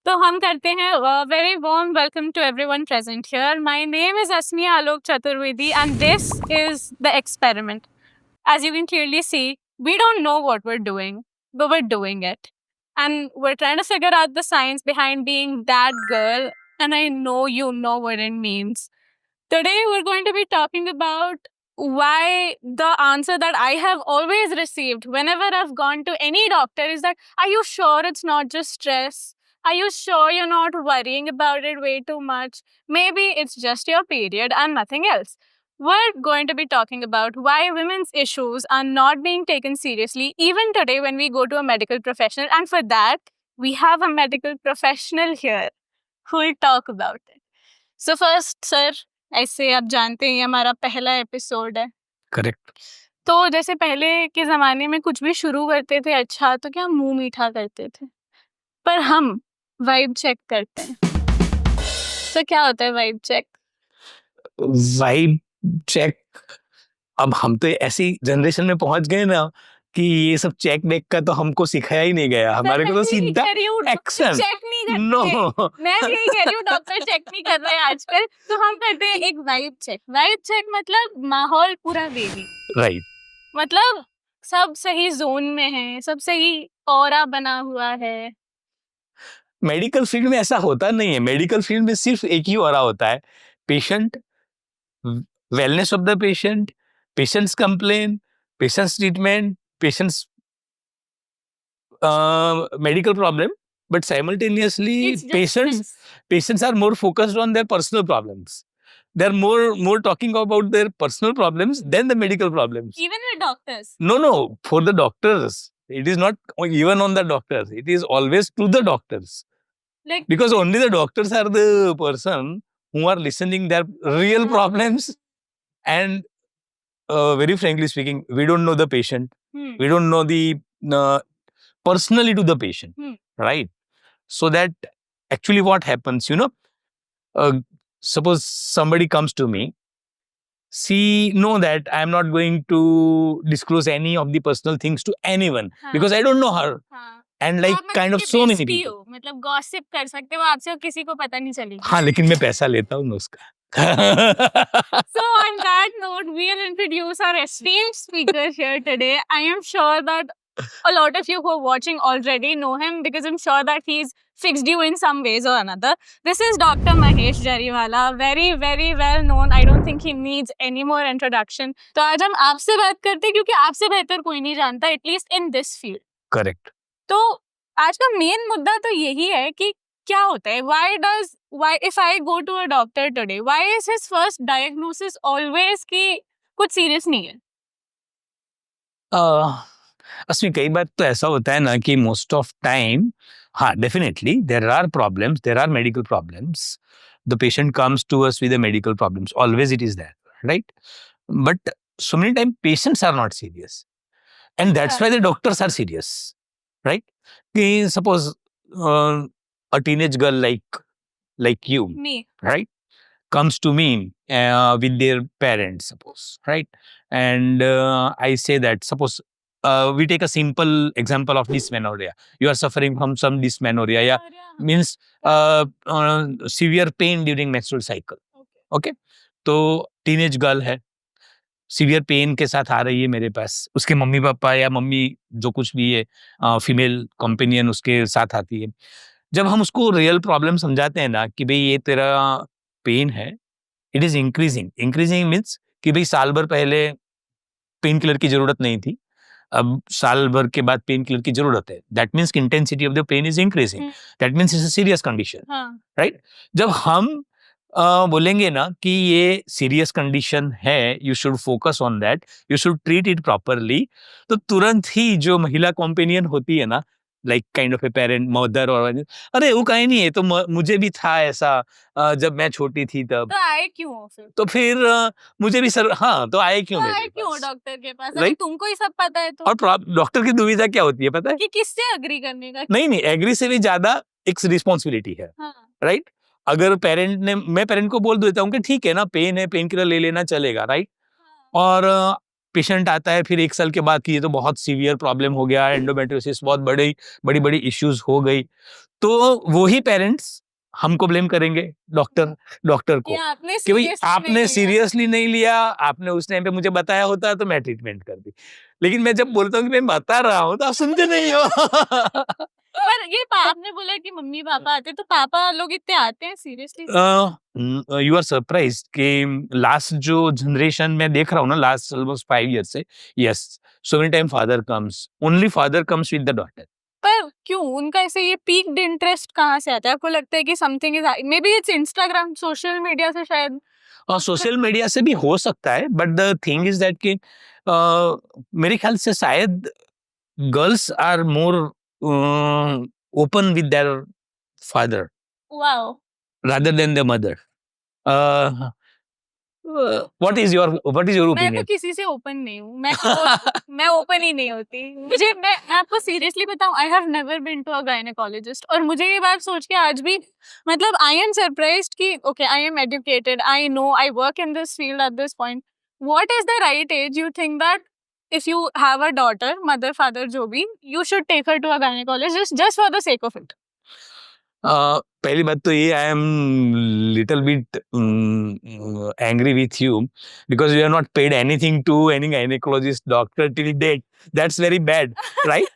तो हम करते हैं very warm welcome to everyone present here. My name is Asmiya Alok Chaturvedi and this is the experiment. As you can clearly see, we don't know what we're doing, but we're doing it. And we're trying to figure out the science behind being that girl, and I know you know what it means. Today, we're going to be talking about why the answer that I have always received whenever I've gone to any doctor is that, are you sure it's not just stress? Are you sure you're not worrying about it way too much? Maybe it's just your period and nothing else. We're going to be talking about why women's issues are not being taken seriously even today when we go to a medical professional. And for that, we have a medical professional here who will talk about it. So first, sir, ऐसे आप जानते हैं ये हमारा पहला episode है. Correct. तो जैसे पहले के ज़माने में कुछ भी शुरू करते थे अच्छा तो क्या मुंह मीठा करते थे, पर हम वाइब चेक करते हैं. तो क्या होता है वाइब चेक? Vibe check. अब हम तो ऐसी जनरेशन में पहुंच गए ना कि ये सब चेक वेक का तो हमको सिखाया ही नहीं गया. हमारे को तो सीधा एक्शन. चेक नहीं करते. नो, मैं भी यही कह रही हूँ, डॉक्टर चेक नहीं कर रहे हैं आजकल. तो हम करते हैं एक वाइब चेक. वाइब चेक मतलब माहौल पूरा बेबी. राइट. मतलब सब सही जोन में है, सब सही ऑरा बना हुआ है. मेडिकल फील्ड में ऐसा होता नहीं है. मेडिकल फील्ड में सिर्फ एक ही ऑरा होता है. Patient, wellness of the patient, patients complain, patients treatment, patients medical problem, but simultaneously It's just patients are more focused on their personal problems. They're more talking about their personal problems than the medical problems. even with doctors. No, for the doctors it is not even on the doctors. It is always to the doctors, Like because only the doctors are the person who are listening their real problems. And very frankly speaking, we don't know the patient. We don't know the personally to the patient, right? So that actually what happens, suppose somebody comes to me, she know that I am not going to disclose any of the personal things to anyone, because I don't know her. And like kind of so many people. मतलब gossip कर सकते हो आपसे और किसी को पता नहीं चलेगा. हाँ, लेकिन मैं पैसा लेता हूँ ना उसका. So on that note, we'll introduce our esteemed speaker here today. I am sure that a lot of you who are watching already know him because I'm sure that he's fixed you in some ways or another. This is Dr. Mahesh Jariwala, very very well known. I don't think he needs any more introduction. तो आज हम आपसे बात करते हैं क्योंकि आपसे बेहतर कोई नहीं जानता, at least in this field. Correct. तो आज का मेन मुद्दा तो यही है कि क्या होता है. Why if I go to a doctor today, why is his first diagnosis always कि कुछ सीरियस नहीं है? असली कई बार तो ऐसा होता है ना कि मोस्ट ऑफ टाइम, हाँ, definitely there are problems, there are medical problems. The patient comes to us with the medical problems, always it is that, right? But so many times patients are not serious, and that's why the doctors are serious, right? Suppose a teenage girl like you, Me. right, comes to me with their parents, suppose, right? And I say that, suppose we take a simple example of dysmenorrhea. You are suffering from some dysmenorrhea, means severe pain during menstrual cycle. Okay? तो teenage girl है, severe pain के साथ आ रही है मेरे पास. उसके mummy papa या mummy जो कुछ भी है, फीमेल कंपेनियन उसके साथ आती है. जब हम उसको रियल प्रॉब्लम समझाते हैं ना कि भाई ये तेरा पेन है, इट इज इंक्रीजिंग मीन्स कि भाई साल भर पहले पेन किलर की जरूरत नहीं थी, अब साल भर के बाद पेन किलर की जरूरत है. That means intensity of the pain is increasing. That means it's a serious condition, right? जब हम बोलेंगे ना कि ये सीरियस कंडीशन है, you should focus on that, you should treat it properly, तो तुरंत ही जो महिला कॉम्पेनियन होती है ना, like kind of a parent, mother, और अरे वो कहीं नहीं है, तो मुझे भी था ऐसा जब मैं छोटी थी तब. तो आए क्यों फिर? तो फिर मुझे भी सर, हाँ, तो आए क्यों? तो आए क्यों डॉक्टर के पास? Right? तुमको ही सब पता है तो. और डॉक्टर की दुविधा क्या होती है पता है? कि किससे अग्री करने का? नहीं, एग्री से भी ज्यादा एक रिस्पॉन्सिबिलिटी है, राइट? अगर मैं पेरेंट को बोल देता हूँ कि ठीक है ना, पेन है, पेन किलर ले लेना चलेगा, राइट? और पेशेंट आता है फिर 1 साल के बाद कि ये तो बहुत सीवियर प्रॉब्लम हो गया, एंडोमेट्रियोसिस बहुत बड़ी इश्यूज हो गई, तो वही पेरेंट्स हमको ब्लेम करेंगे डॉक्टर को ये आपने कि भाई seriously आपने नहीं लिया। सीरियसली नहीं लिया, आपने उस टाइम पे मुझे बताया होता तो मैं ट्रीटमेंट कर दी। लेकिन मैं जब बोलता हूँ कि मैं बता रहा हूँ तो आप सुनते नहीं हो। पर ये आपने बोला कि मम्मी पापा आते, तो पापा लोग इतने आते हैं सीरियसली? यू आर सरप्राइज कि लास्ट जो जनरेशन में देख रहा हूँ ना, लास्ट ऑलमोस्ट 5 ईयर से, yes, so many time only father comes with the daughter. पर क्यों उनका ऐसे ये पीक्ड इंटरेस्ट कहाँ से आता है? आपको लगता है कि something is, maybe it's Instagram, social media से शायद? सोशल मीडिया से भी हो सकता है, but the thing is that कि मेरे ख्याल से शायद girls are more open with their father wow. rather than their mother. Uh, what is your मैं तो opinion? किसी से ओपन नहीं हूँ, मैं ओपन ही नहीं होती। मैं आपको सीरियसली बताऊँ, I have never been to a gynaecologist, और मुझे ये बात सोच के आज भी मतलब आई एम सरप्राइज्ड कि okay, I am educated, I know, I work in this field at this point. What is the right age you think that if you have a daughter, mother father जो भी, you should take her to a gynaecologist just for the sake of it? पहली बात तो ये, I am little bit angry with you because you are not paid anything to any gynaecologist doctor till date, that's very bad, right?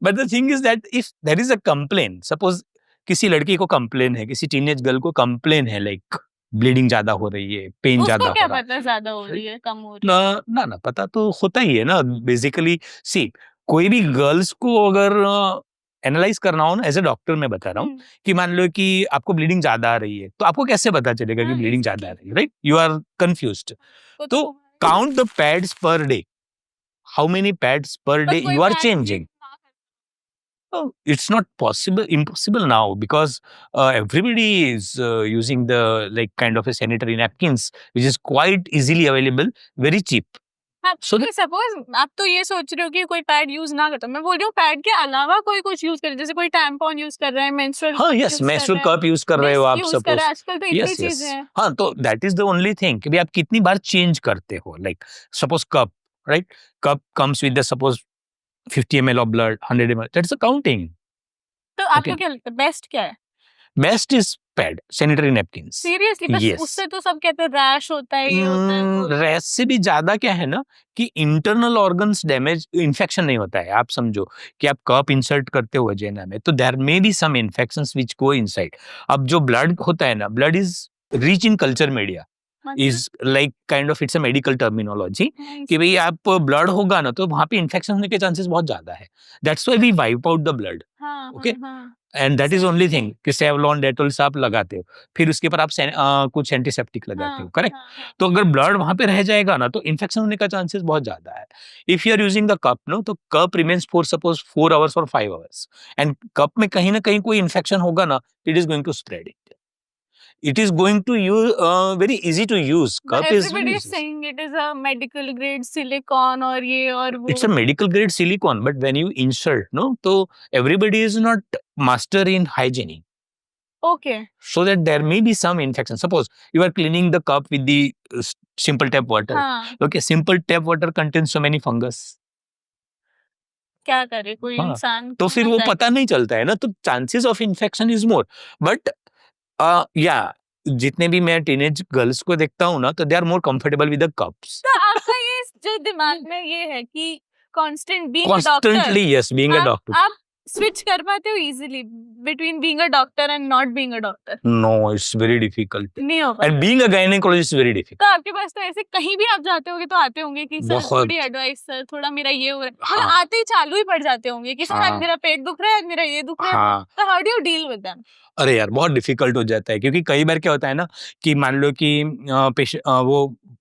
But the thing is that if there is a complain, suppose किसी लड़की को complain है, किसी teenage girl को complain है, like bleeding ज्यादा हो रही है, पेन ज्यादा उसको हो क्या रहा है, पता ज्यादा हो रही है कम हो रही है? ना पता तो होता ही है ना बेसिकली। सी, कोई भी गर्ल्स को अगर एनालाइज करना हो ना, एज ए डॉक्टर मैं बता रहा हूँ कि मान लो कि आपको ब्लीडिंग ज्यादा आ रही है, तो आपको कैसे पता चलेगा कि हाँ, ब्लीडिंग ज्यादा आ रही है, राइट? You are confused. वो तो count the pads per day, how many pads per per day कोई you are pad changing? It's not impossible now because everybody is using the like kind of a sanitary napkins, which is quite easily available, very cheap. हाँ, So that, suppose आप तो ये सोच रहे हो कि कोई पैड यूज ना करता, मैं बोल रही हूँ पैड के अलावा कोई कुछ यूज करे, जैसे कोई टैम्पॉन यूज कर रहा है, मेंस्ट्रुअल हाँ, yes, मेंस्ट्रुअल कप यूज कर रहे हो आप, यूज कर रहा है, सपोज, आजकल तो इतनी yes, चीजें हैं। हाँ, तो that is the only thing कि भाई आप कितनी बार चेंज करते हो, like suppose cup, right? Cup comes with the suppose 50 ml of blood, 100 ml, that's the counting. तो आपको Okay. क्या लगता है बेस्ट क्या है? Best is pad, sanitary napkins. Seriously? बस Yes. उससे तो सब कहते हैं रैश होता है, ये होता है, वो होता है। रैश से भी ज्यादा क्या है ना कि इंटरनल ऑर्गन्स डैमेज, इन्फेक्शन नहीं होता है। आप समझो कि आप कप इंसर्ट करते हो वजेना में, तो there may B some infections which go inside. अब जो ब्लड होता है ना, blood is rich in culture media, is like kind of, it's a medical terminology कि भाई आप ब्लड होगा ना तो वहां पे इन्फेक्शन होने के चांसेस बहुत ज्यादा है। That's why we wipe out the blood, okay? And that is only thing कि सेवलॉन, डेटोल से आप लगाते हो, फिर उसके ऊपर आप कुछ एंटीसेप्टिक लगाते हो, करेक्ट? तो अगर ब्लड वहां पे रह जाएगा ना तो इन्फेक्शन होने का चांसेस बहुत ज्यादा है। If you are using the cup, no, तो cup remains for suppose 4 hours और 5 आवर्स, एंड कप में कहीं ना कहीं कोई इन्फेक्शन होगा ना, it is going to spread it. It is going to use very easy to use. Cup is everybody very is easy. saying it is a medical grade silicone और ये और वो। It's a medical grade silicone, but when you insert, no, so everybody is not master in hygiene. Okay. So that there may be some infection. Suppose you are cleaning the cup with the simple tap water. हाँ, Okay, simple tap water contains so many fungus. क्या करे कोई हाँ, इंसान? तो फिर वो पता नहीं चलता है ना, तो chances of infection is more. But या जितने भी मैं टीनेज गर्ल्स को देखता हूँ ना, तो they are more comfortable with the cups. तो आपका ये जो दिमाग में ये है कि constant being a Constantly, yes, being a doctor. आप स्विच कर पाते हो easily between being a doctor and not being a doctor? No, it's very difficult. नहीं हो पाता। And being a gynecologist is very difficult. तो आपके पास तो ऐसे कहीं भी आप जाते होंगे तो आते होंगे कि सर बहुत। थोड़ी एडवाइस, सर थोड़ा मेरा ये हो रहा है, मतलब हाँ। आते ही चालू ही पड़ जाते होंगे कि सर आज हाँ। मेरा पेट दुख रहा है, आज मेरा ये दुख रहा है। हाँ, तो how do you deal with them? अरे यार बहुत डिफिकल्ट हो जाता है, क्योंकि कई बार क्या होता है ना कि मान लो कि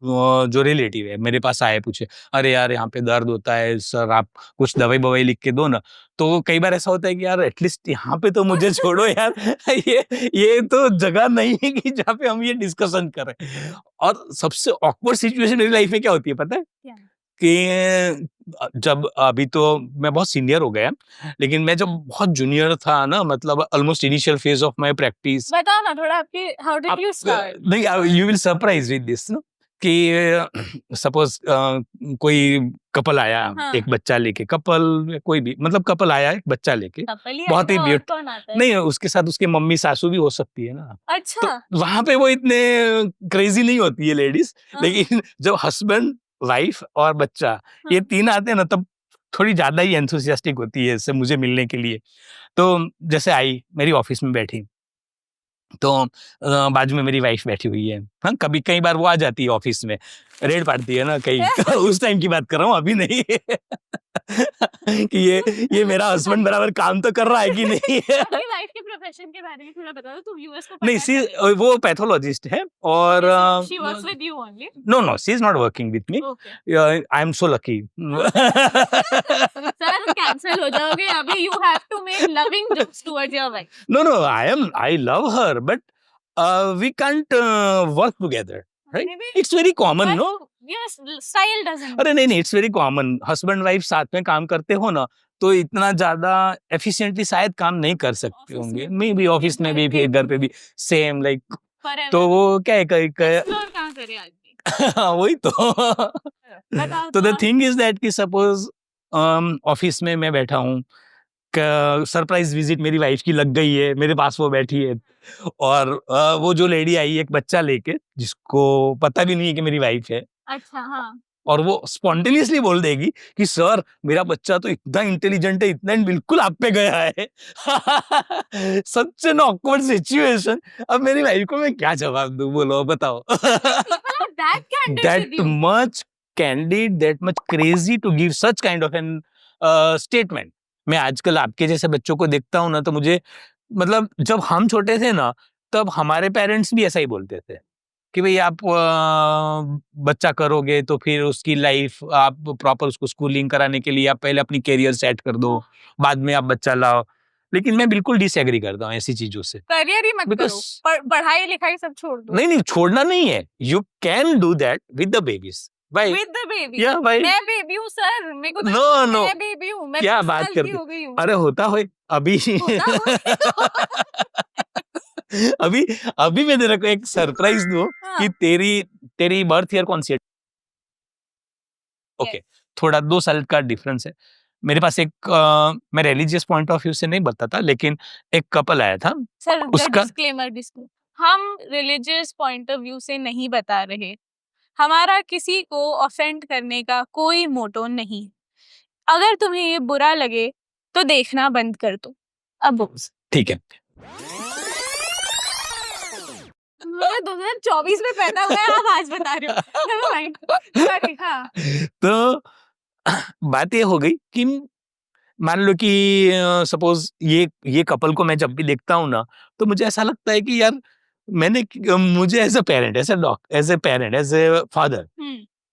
जो रिलेटिव है मेरे पास आए, पूछे, अरे यार यहाँ पे दर्द होता है सर, आप कुछ दवाई बवाई लिख के दो ना। तो कई बार ऐसा होता है कि यार एटलीस्ट यहाँ पे तो मुझे छोड़ो यार, ये तो जगह नहीं है कि जहाँ पे हम ये डिस्कशन करें। और सबसे ऑकवर्ड सिचुएशन मेरी लाइफ में क्या होती है पता है? क्या? कि जब अभी तो मैं बहुत सीनियर हो गया, लेकिन मैं जब बहुत जूनियर था ना, मतलब almost initial phase of my practice, बताओ ना थोड़ा आपकी हाउ डिड यू स्टार्ट? नहीं, you will surprise with this, no, कि सपोज कोई कपल आया हाँ। एक बच्चा लेके, कपल कोई भी मतलब कपल आया एक बच्चा लेके, कपल ही बहुत ही आएगा, और ब्यूट कौन आता है? नहीं उसके साथ उसके मम्मी सासू भी हो सकती है ना, अच्छा। तो वहां पे वो इतने क्रेजी नहीं होती है लेडीज, हाँ। लेकिन जब हस्बैंड वाइफ और बच्चा ये हाँ। तीन आते हैं ना, तब थोड़ी ज्यादा ही एंथुसियास्टिक होती है इससे मुझे मिलने के लिए। तो जैसे आई मेरी ऑफिस में बैठी, तो बाजू में मेरी वाइफ बैठी हुई है, हाँ कभी कई बार वो आ जाती है ऑफिस में, रेड पाड़ती है ना कहीं उस टाइम की बात कर रहा हूँ, अभी नहीं कि ये मेरा हस्बैंड बराबर काम तो कर रहा है कि नहीं अपनी वाइफ के प्रोफेशन के बारे में थोड़ा बता दो, तुम यूएस को नहीं पता कर वो पैथोलॉजिस्ट है और she works with you only. No she is not working with me, okay I am so lucky. Sir cancel हो जाओगे अभी, you have to make loving jokes towards your wife. No, I love her, but we can't work together, right? Maybe- It's very common, no? Yes, style doesn't अरे नहीं, it's very common. Husband wife साथ में काम करते हो ना, तो इतना ज्यादा efficiently शायद काम नहीं कर सकते Office होंगे। में मे बी ऑफिस में भी, फिर घर पे भी सेम लाइक, forever। तो वो क्या है Explore कहाँ करे आदमी? वही तो बताओ तो द थिंग इज दैट कि सपोज ऑफिस में मैं बैठा हूँ, सरप्राइज विजिट मेरी वाइफ की लग गई है, मेरे पास वो बैठी है, और वो जो लेडी आई एक बच्चा लेके, जिसको पता भी नहीं है कि मेरी वाइफ है, अच्छा हाँ। और वो स्पॉन्टेनियसली बोल देगी कि सर मेरा बच्चा तो इतना इंटेलिजेंट है, इतना बिल्कुल आप पे गया है। Such an awkward situation. अब मेरी वाइफ को मैं क्या जवाब दूं, बोलो बताओ। That candid that with you? much candid, that much crazy to give such kind of an statement. मैं आजकल आपके जैसे बच्चों को देखता हूँ ना, तो मुझे मतलब जब हम छोटे थे ना, तब हमारे पेरेंट्स भी ऐसा ही बोलते थे कि भाई आप बच्चा करोगे तो फिर उसकी लाइफ आप प्रॉपर उसको स्कूलिंग कराने के लिए आप पहले अपनी कैरियर सेट कर दो, बाद में आप बच्चा लाओ। लेकिन मैं बिल्कुल डिसएग्री करता हूँ ऐसी चीजों से। करियर ही मत Because- करो, पढ़ाई लिखाई सब छोड़ दो। नहीं नहीं छोड़ना नहीं है, you can do that with the babies. भाई With the baby? या भाई मैं बेबी हूँ सर, मेरे को तो नो नो मैं बेबी हूँ, मैं क्या 20 बात साल की करते, हो गई हूँ। अरे होता हो अभी होता अभी अभी मैं तेरे को एक सरप्राइज दूं हाँ। कि तेरी बर्थ ईयर कौन सी है? ओके, थोड़ा 2 साल का डिफरेंस है। मेरे पास एक मैं रिलीजियस पॉइंट ऑफ व्यू से नहीं बताता, लेकिन एक कपल आया था सर उसका डिस्क्लेमर हम रिलीजियस पॉइंट ऑफ व्यू से नहीं बता रहे, हमारा किसी को ऑफेंड करने का कोई मोटो नहीं। अगर तुम्हें ये बुरा लगे तो देखना बंद कर दो। अब ठीक है। मैं 2024 में पैदा हुआ है, आप आज बता रहे हो। Never mind. Sorry, हाँ। तो बात ये हो गई कि मान लो कि सपोज ये कपल को मैं जब भी देखता हूँ ना, तो मुझे ऐसा लगता है कि यार मुझे as a parent, as a father,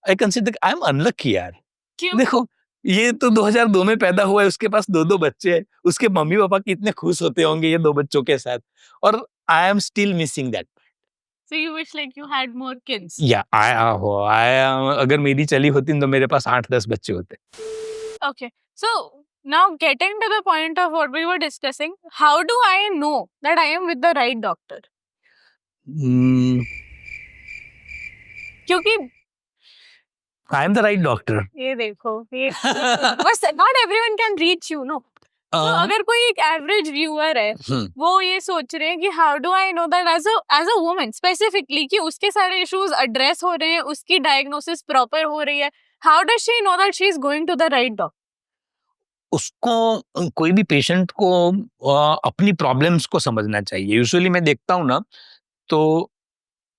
I consider I am unlucky यार। क्यों? देखो ये तो 2002 में पैदा हुआ है, उसके पास 2 बच्चे हैं, उसके मम्मी पापा कितने खुश होते होंगे ये 2 बच्चों के साथ, और I am still missing that. So you wish like you had more kids? या अगर मेरी चली होती तो मेरे पास 8-10 बच्चे होते। Okay. So now getting to the point of what we were discussing, how do I know that I am with the right doctor? क्योंकि I am the right doctor. ये देखो ये बस not everyone can reach you, no? तो अगर कोई एक average viewer है, वो ये सोच रहे हैं कि how do I know that as a woman specifically कि उसके सारे इश्यूज एड्रेस हो रहे हैं, उसकी डायग्नोसिस प्रॉपर हो रही है, how does she know that she is going to the right doctor? उसको कोई भी पेशेंट को अपनी प्रॉब्लम्स को समझना चाहिए। यूजुअली मैं देखता हूँ ना, तो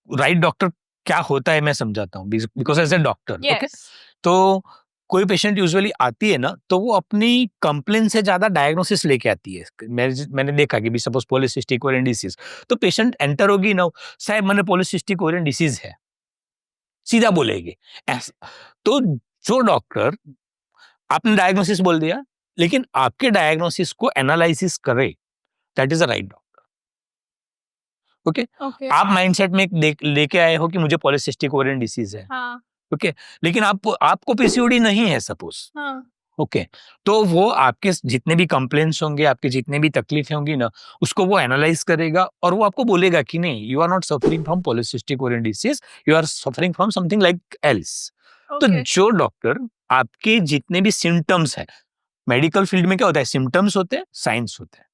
राइट डॉक्टर क्या होता है मैं समझाता हूँ, because as a doctor. Okay, तो कोई पेशेंट यूजुअली आती है ना, तो वो अपनी कंप्लेन से ज्यादा डायग्नोसिस लेके आती है। मैंने देखा कि भी सपोज पॉलीसिस्टिक ओवेरियन डिसीज, तो पेशेंट एंटर होगी ना, साहब मैंने पॉलीसिस्टिक ओवेरियन डिसीज है, सीधा बोलेगी ऐसा। तो जो डॉक्टर आपने डायग्नोसिस बोल दिया, लेकिन आपके डायग्नोसिस को एनालिसिस करे, that is a right doctor. Okay, आप माइंडसेट में लेके आए हो कि मुझे पॉलीसिस्टिक ओवेरियन डिसीज है, हाँ, ओके, लेकिन आपको पीसीओडी नहीं है सपोज, हाँ, ओके तो वो आपके जितने भी कंप्लेंट्स होंगे, आपके जितने भी तकलीफें होंगी ना, उसको वो एनालाइज करेगा और वो आपको बोलेगा कि नहीं, you are not suffering from polycystic ovarian disease, you are suffering from something like else. तो Okay. जो डॉक्टर आपके जितने भी सिम्टम्स है, मेडिकल फील्ड में क्या होता है, सिम्टम्स होते हैं, साइंस होता है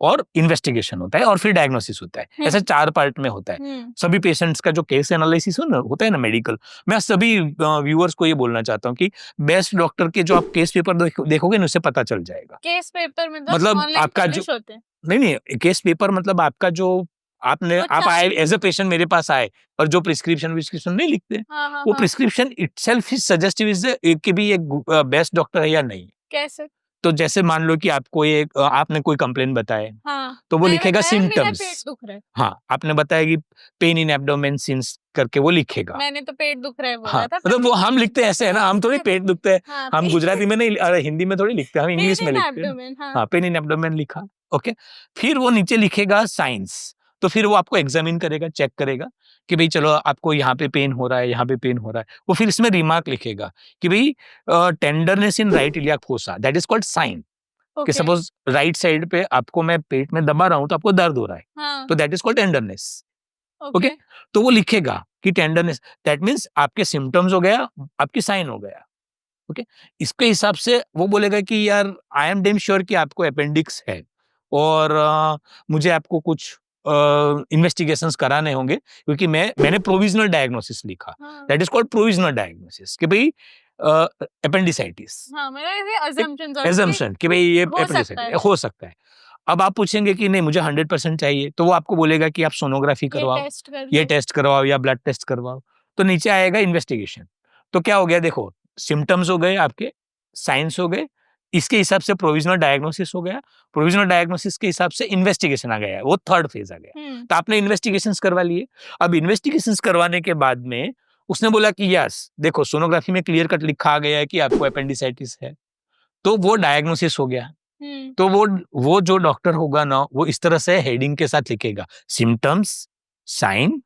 और इन्वेस्टिगेशन होता है और फिर डायग्नोसिस होता है। ऐसे 4 पार्ट में होता है। सभी पेशेंट्स का जो केस एनालिसिस होता है ना मेडिकल, मैं सभी व्यूअर्स को ये बोलना चाहता हूँ कि बेस्ट डॉक्टर के जो आप केस पेपर देखोगे ना, उससे पता चल जाएगा। केस पेपर मतलब ऑनलाइन आपका पब्लिश होते हैं। नहीं केस पेपर मतलब आपका जो आप अच्छा। आए एज अ पेशेंट मेरे पास आए और जो प्रिस्क्रिप्शन नहीं लिखते, हाँ हाँ वो हाँ। Prescription itself is suggestive is कि भी एक बेस्ट डॉक्टर है या नहीं। कैसे? तो जैसे मान लो कि आपको आपने कोई कंप्लेन बताए, हाँ, तो वो मैंने लिखेगा बताया मेरा सिम्टम्स। पेट दुख रहा है। हाँ, आपने बताया कि पेन इन एब्डोमेन सिंस करके वो लिखेगा। मैंने तो पेट दुख रहा है हाँ, बोला था। मतलब वो हम लिखते हैं ऐसे है ना, हम थोड़ी पेट दुखते हैं, हाँ, हम गुजराती में नहीं, अरे हिंदी में थोड़ी लिखते हैं, हम इंग्लिश में पेन इन लिखते हैं। एब्डोमेन, हाँ। हाँ, पेन इन एब्डोमेन लिखा, ओके। फिर वो नीचे लिखेगा साइंस, तो फिर वो आपको एग्जामिन करेगा, चेक करेगा कि भाई चलो आपको यहाँ पे पेन हो रहा है, यहाँ पे पेन हो रहा है। वो फिर इसमें रिमार्क लिखेगा कि भाई tenderness in right iliac fossa, that is called sign. कि ओके। सपोज राइट साइड पे आपको मैं पेट में दबा रहा हूँ तो आपको दर्द हो रहा है, हाँ, तो that is called tenderness. Okay, okay. तो वो लिखेगा कि टेंडरनेस, दैट मीन्स आपके सिम्टम्स हो गया, आपकी साइन हो गया। ओके, इसके हिसाब से वो बोलेगा कि यार आई एम डेम श्योर कि आपको अपेंडिक्स है और मुझे आपको कुछ इन्वेस्टिगेशंस कराने होंगे, क्योंकि मैंने प्रोविजनल डायग्नोसिस लिखा, हाँ, that is called provisional diagnosis कि भाई अपेंडिसाइटिस, हाँ, मेरा ऐसे assumptions और कि एजम्पशन कि भाई ये हो सकता है। अपेंडिसाइटिस हो सकता है। अब आप पूछेंगे कि नहीं मुझे 100% चाहिए, तो वो आपको बोलेगा कि आप सोनोग्राफी ये करवाओ, टेस्ट कर ये लो। टेस्ट करवाओ या ब्लड टेस्ट करवाओ। तो नीचे आएगा इन्वेस्टिगेशन। तो क्या हो गया देखो, सिम्टम्स हो गए आपके, साइंस हो गए, इसके हिसाब से प्रोविजनल डायग्नोसिस हो गया, प्रोविजनल डायग्नोसिस के हिसाब से इन्वेस्टिगेशन आ गया, वो थर्ड फेज आ गया। हुँ, तो आपने इन्वेस्टिगेशंस करवा लिए। अब इन्वेस्टिगेशंस करवाने के बाद में उसने बोला कि यस देखो सोनोग्राफी में क्लियर कट लिखा आ गया है कि आपको अपेंडिसाइटिस है, तो वो डायग्नोसिस हो गया। हुँ, तो वो जो डॉक्टर होगा ना, वो इस तरह से हेडिंग के साथ लिखेगा, symptoms, sign,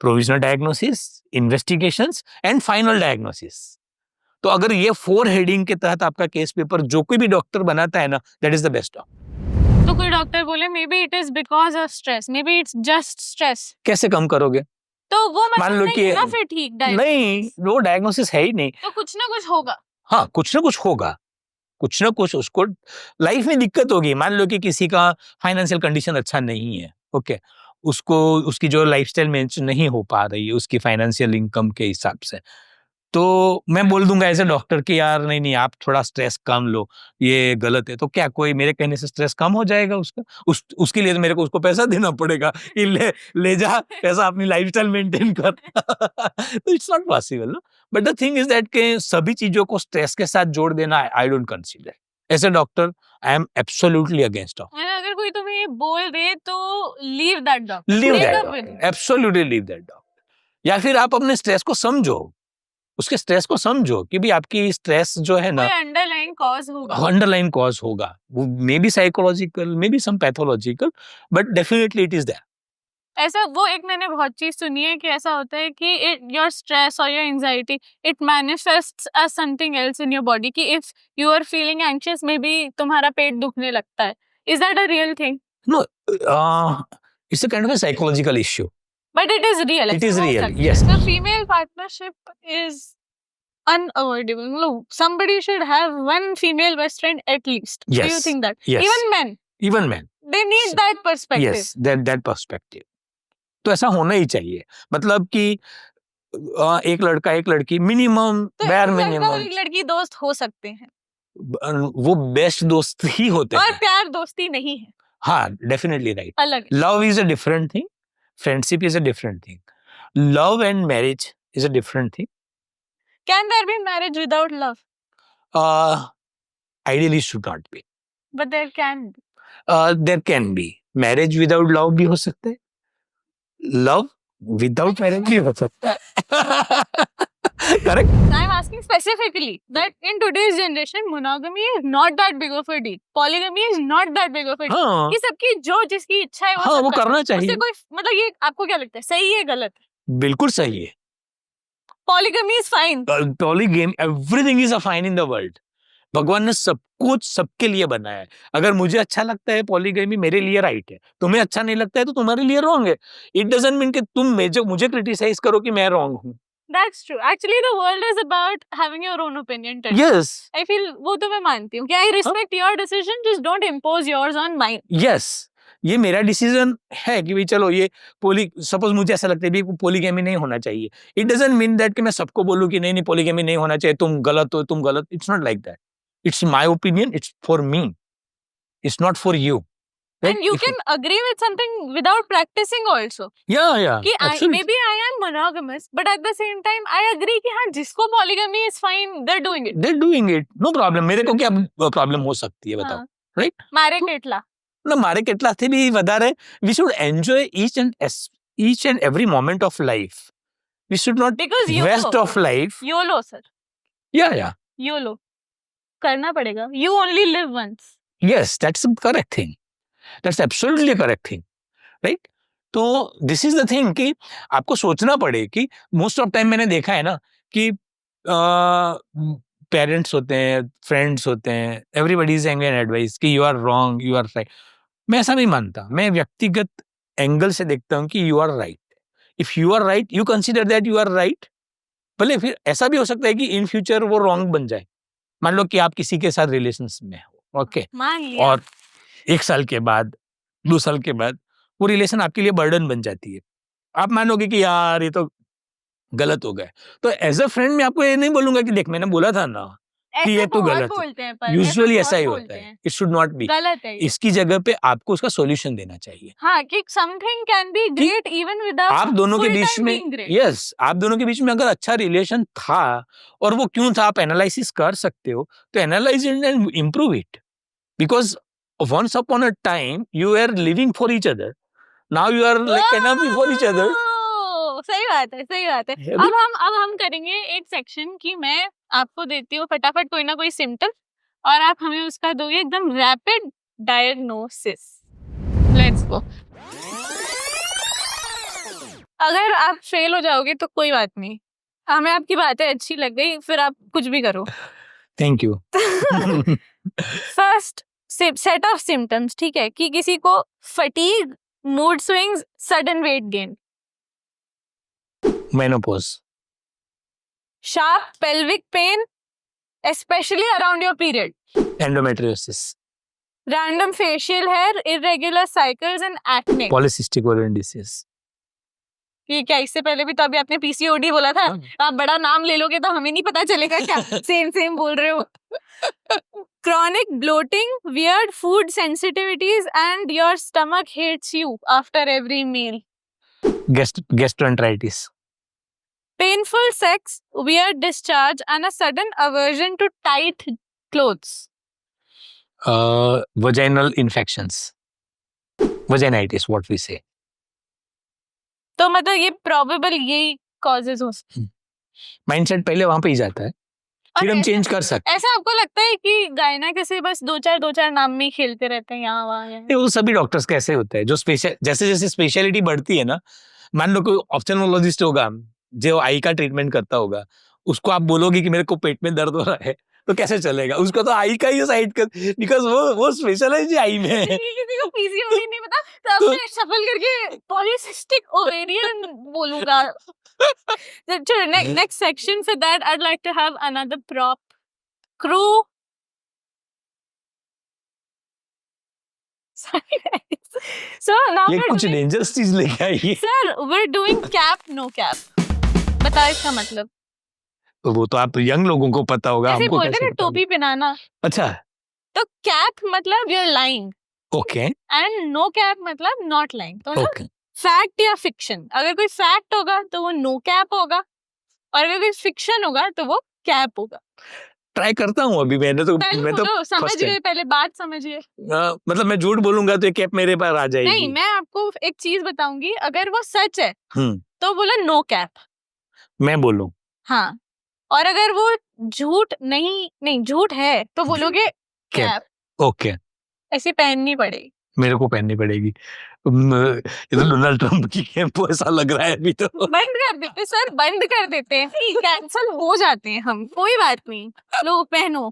provisional diagnosis, investigations and final diagnosis. तो अगर ये 4 हेडिंग के तहत आपका केस पेपर जो कोई भी डॉक्टर बनाता है ना, that is the best doctor. तो कोई डॉक्टर बोले may be it is because of stress, may be it's just stress, कैसे कम करोगे? तो वो मान मतलब लो नहीं कि है ना फिर ठीक नहीं, डायग्नोसिस, वो डायग्नोसिस है ही नहीं। तो कुछ ना कुछ होगा। हाँ, कुछ ना कुछ होगा, कुछ ना कुछ उसको लाइफ में दिक्कत होगी। मान लो कि किसी का फाइनेंशियल कंडीशन अच्छा नहीं है, ओके, उसको उसकी जो लाइफस्टाइल मैच नहीं हो पा रही है उसकी फाइनेंशियल इनकम के हिसाब से, तो मैं बोल दूंगा एज ए डॉक्टर कि यार नहीं नहीं आप थोड़ा स्ट्रेस कम लो, ये गलत है। तो क्या कोई मेरे कहने से स्ट्रेस कम हो जाएगा उसका? उसके लिए तो मेरे को उसको पैसा देना पड़ेगा कि ले जा पैसा, अपनी लाइफस्टाइल मेंटेन कर। तो it's not possible. But the thing is that के सभी चीजों को स्ट्रेस के साथ जोड़ देना I don't consider. As a doctor I am absolutely against of. And अगर कोई तुम्हें ये बोल दे तो leave that doctor, leave break that up with doctor, him. Absolutely leave that doctor. या फिर आप अपने स्ट्रेस को समझो, उसके स्ट्रेस को समझो कि भी आपकी स्ट्रेस जो है ना, कोई अंडरलाइन कॉज होगा। अंडरलाइन कॉज होगा, वो maybe psychological, may be some pathological, but definitely it is there. ऐसा वो एक मैंने बहुत चीज सुनी है कि ऐसा होता है कि इट योर स्ट्रेस और your anxiety it manifests as something else in your body, कि if you are feeling anxious may be तुम्हारा पेट दुखने लगता है। Is that a real thing? No, it's a kind of a psychological issue. But it is real, It ऐसा is हो real, सकता है। yes. The female partnership is unavoidable. No, somebody should have one female best friend at least. Do you Yes, think that? yes. Even men, Even men. they need that perspective. Yes, that perspective. तो ऐसा होना ही चाहिए। मतलब कि एक लड़का एक लड़की मिनिमम तो बेयर एक लड़का और मिनिमम एक लड़की दोस्त हो सकते हैं वो बेस्ट दोस्त ही होते और हैं। प्यार दोस्ती नहीं है, हाँ, डेफिनेटली राइट। अलग है। Love is a different thing, friendship is a different thing, love and marriage is a different thing. Can there be marriage without love? Ideally should not be. But there can be. There can be marriage without love भी हो सकता है, love without marriage भी हो सकता है। Correct. I'm asking specifically that in today's generation, monogamy is not that big of a deal. Polygamy is not that big of a deal. हाँ कि सबकी जो जिसकी इच्छा है वो हाँ, सब वो कर करना सकते हैं। उससे चाहिए। कोई मतलब ये आपको क्या लगता है, सही है गलत है? बिल्कुल सही है। Polygamy is fine. Polygamy, everything is a fine in the world, भगवान ने सब कुछ सबके लिए बनाया है। अगर मुझे अच्छा लगता है पॉलीगैमी मेरे लिए राइट है, तुम्हें अच्छा नहीं लगता है तो तुम्हारे लिए रॉन्ग है। इट डजंट मीन कि तुम मुझे क्रिटिसाइज करो कि मैं रॉन्ग हूँ। That's true. Actually, the world is about having your own opinion. Too. Yes I feel वो तो मैं मानती हूँ कि I respect your decision. Just don't impose yours on mine. Yes, ये मेरा डिसीजन है कि भाई चलो ये सपोज मुझे ऐसा लगता है भी पॉलीगैमी नहीं होना चाहिए। इट डजंट मीन दैट कि मैं सबको बोलूँ कि नहीं पॉलीगैमी नहीं होना चाहिए, तुम गलत हो, तुम गलत। It's not like that. It's my opinion, it's for me, it's not for you. And you can agree with something without practicing also. या कि maybe I am monogamous, but at the same time I agree कि हाँ जिसको polygamy is fine, they're doing it. They doing it, no problem. मेरे को क्या problem हो सकती है बताओ, राइट? मारे કેટલા ना मारे કેટલાથી भी વધારે we should enjoy each and every moment of life. We should not Because waste of life. YOLO sir, Yeah. YOLO करना पड़ेगा. You only live once. Yes, that's the correct thing. That's absolutely correct thing, right? तो this is the thing कि आपको सोचना पड़े कि most of time मैंने देखा है ना कि पेरेंट्स होते हैं, फ्रेंड्स होते हैं, एवरीबडी इज एंगिंग एडवाइस कि you are wrong, you are right. मैं ऐसा नहीं मानता, मैं व्यक्तिगत एंगल से देखता हूँ कि you are right. If you are right, you consider that you are right. भले फिर ऐसा भी हो सकता है कि इन फ्यूचर वो रॉन्ग बन जाए। मान लो कि आप किसी के साथ रिलेशन में हो, ओके, मान लिया. और 1 साल के बाद, 2 साल के बाद वो रिलेशन आपके लिए बर्डन बन जाती है। आप मानोगे कि यार ये तो गलत हो गया। तो एज अ फ्रेंड मैं आपको ये नहीं बोलूंगा कि देख मैंने बोला था ना कि ये तो गलत है। यूजुअली ऐसा ही होता है। It should not B. गलत है. इसकी जगह पे आपको उसका सॉल्यूशन देना चाहिए। हाँ, कि something can be great even without आप दोनों के बीच में, यस, आप दोनों के बीच में अगर अच्छा रिलेशन था और वो क्यों था, आप एनालिसिस कर सकते हो, तो analyse it and improve it. Because once upon a time you were living for each other, now you are like enemy for each other. सही बात है, सही बात है. अब हम करेंगे एक सेक्शन कि मैं आपको देती हूँ फटाफट कोई ना कोई सिम्टम और आप हमें उसका दोगे एकदम रैपिड डायग्नोसिस. Let's go. अगर आप फेल हो जाओगे तो कोई बात नहीं, हमें आपकी बातें अच्छी लग गई, फिर आप कुछ भी करो. Thank you. First set of symptoms, ठीक है, कि किसी को fatigue, mood swings, sudden weight gain, menopause, sharp pelvic pain especially around your period, endometriosis, random facial hair, irregular cycles and acne. polycystic ovarian disease. ये क्या, इससे पहले भी तो अभी आपने PCOD बोला था. आप बड़ा नाम ले लोगे तो हमें नहीं पता चलेगा क्या? सेम बोल रहे हो. Chronic bloating, weird food sensitivities and your stomach hates you after every meal. Gastroenteritis. Painful sex, weird discharge and a sudden aversion to tight clothes. Vaginal infections. Vaginitis, what we say. तो मतलब ये probable यही causes हो सकते हैं. Mindset पहले वहां पे ही जाता है, फिर हम चेंज कर सकते हैं. ऐसा आपको लगता है कि गायना कैसे बस दो चार नाम में खेलते रहते हैं यहाँ वहाँ? वो सभी डॉक्टर्स कैसे होते हैं जो स्पेशल, जैसे जैसे स्पेशलिटी बढ़ती है ना, मान लो कोई ऑप्थेल्मोलॉजिस्ट होगा जो आई का ट्रीटमेंट करता होगा, उसको आप बोलोगे कि मेरे को पेट में दर्द हो रहा है तो कैसे चलेगा? उसको तो आई का ही साइड कर, बिकॉज वो स्पेशलाइज है आई में. किसी को पीसीओडी नहीं पता तो मैं शफल करके पॉलीसिस्टिक ओवेरियन बोलूंगा. चलो next section, for that I would like to have another prop crew. So now ये we're कुछ doing, डेंजरस चीज लेके आई है. sir, we're doing cap no cap. बताओ इसका मतलब. तो वो तो आप यंग लोगों को पता होगा, ऐसे हमको बोलते कैसे ना पता टोपी पहनाना. अच्छा, तो कैप मतलब you're lying okay and no cap मतलब नॉट लाइंग. तो ओके. फैक्ट या फिक्शन, अगर कोई फैक्ट होगा तो वो नो कैप होगा और अगर कोई फिक्शन होगा तो वो कैप होगा. ट्राई करता हूँ अभी. मैं तो समझ first गए, time. पहले बात समझिए. मतलब मैं झूठ बोलूंगा तो ये कैप मेरे पास आ जाएगी. नहीं, मैं आपको एक चीज बताऊंगी, अगर वो सच है हम्म, तो बोला नो कैप. मैं बोलूं हाँ, और अगर वो झूठ नहीं झूठ है तो बोलोगे कैप. ओके, ऐसे पहननी पड़ेगी. मेरे को पहननी पड़ेगी. ये तो डोनाल्ड ट्रम्प की कैप ऐसा लग रहा है अभी तो. बंद कर देते सर, बंद कर देते हैं, कैंसल हो जाते हैं हम. कोई बात नहीं, लो पहनो.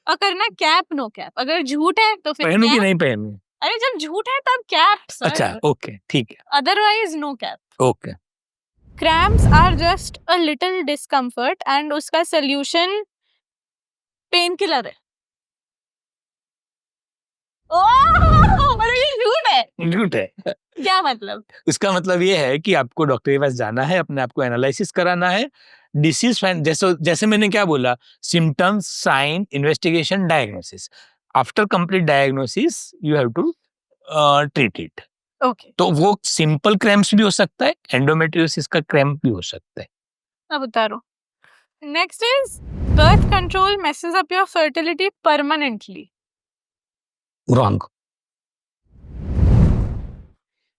और करना कैप नो कैप, अगर झूठ है तो फिर पहनूं कि कैप। नहीं पहनूं? अरे जब झूठ है तब कैप अच्छा सर, ओके ठीक है otherwise no cap. Okay. Cramps are just a little discomfort and उसका सोल्यूशन पेन किलर है। ओह मतलब ये झूठ है, झूठ है। क्या मतलब? इसका मतलब ये है कि आपको डॉक्टर के पास जाना है, अपने आप को एनालिसिस कराना है, डिसीज फाइंड, जैसे जैसे मैंने क्या बोला, symptoms, sign, investigation, diagnosis. After complete diagnosis you have to treat it. Okay तो वो सिंपल क्रैम्प्स भी हो सकता है, एंडोमेट्रियोसिस का क्रैम्प भी हो सकता है। अब उतारो। Next is birth control messes up your fertility permanently. Wrong,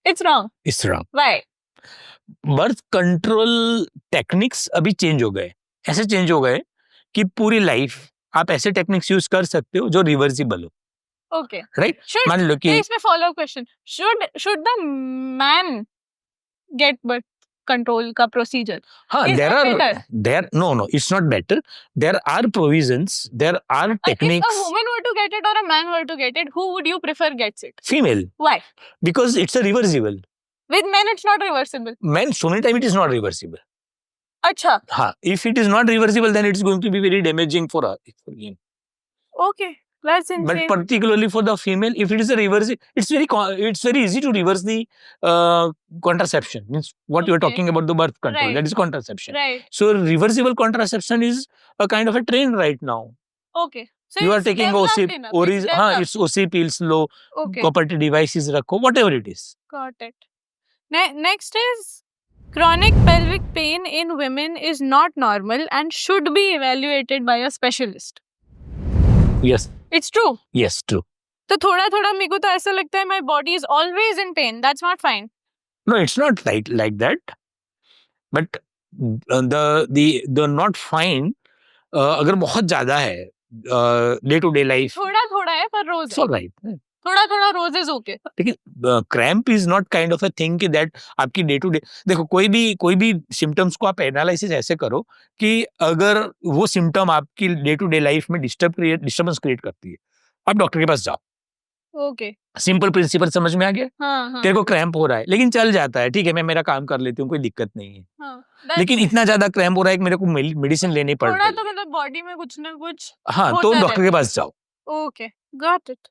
It's wrong. It's wrong. Why? Birth control techniques अभी चेंज हो गए, ऐसे चेंज हो गए कि पूरी लाइफ आप ऐसे टेक्निक्स यूज कर सकते हो जो रिवर्सिबल हो, Okay. राइट? Should मान लो कि इसमें follow-up question. Should the man get birth control का procedure? हाँ, Is there that are better? there no no it's not better, there are provisions, there are If a techniques. woman were to get it or a man were to get it, who would you prefer gets it? Female, Why? because it's a reversible. With men, it's not reversible. Men, so many time it is not reversible. अच्छा. हाँ, if it is not reversible then it's going to be very damaging for us, for him. Okay. That's But insane. particularly for the female, if it is a reverse, it's very easy to reverse the contraception. Means what you are Okay. talking about, the birth control, Right. that is contraception. Right. So reversible contraception is a kind of a trend right now. Okay. So You are it's taking developed OC, enough. or It's is developed. it's OC pills, low Okay. copper devices, rakho, whatever it is. Got it. Next is chronic pelvic pain in women is not normal and should be evaluated by a specialist. Yes, It's true. yes, true. तो थोड़ा थोड़ा मेरे को तो ऐसा लगता है my body is always in pain. That's not fine. No, it's not like that. But the not fine, अगर बहुत ज्यादा है डे टू डे लाइफ, थोड़ा थोड़ा है पर रोज इट्स है. ऑलराइट। थोड़ा थोड़ा रोज इज ओके. लेकिन cramp is not kind of a thing कि दैट आपकी डे टू डे, देखो कोई भी सिम्टम्स को आप एनालिसिस ऐसे करो कि अगर वो सिम्टम आपकी डे टू डे लाइफ में डिस्टर्बेंस क्रिएट करती है, आप डॉक्टर के पास जाओ। ओके. सिंपल प्रिंसिपल समझ में आ गया? हाँ हाँ तेरे को क्रैम्प हो रहा है लेकिन चल जाता है, ठीक है, मैं मेरा काम कर लेती हूँ, कोई दिक्कत नहीं है। हाँ. लेकिन इतना ज्यादा क्रैम्प हो रहा है कि मेरे को मेडिसिन लेनी पड़ थोड़ा रही तो है, मतलब बॉडी में कुछ ना कुछ. हाँ, तो होता डॉक्टर के पास जाओ। Okay, got it.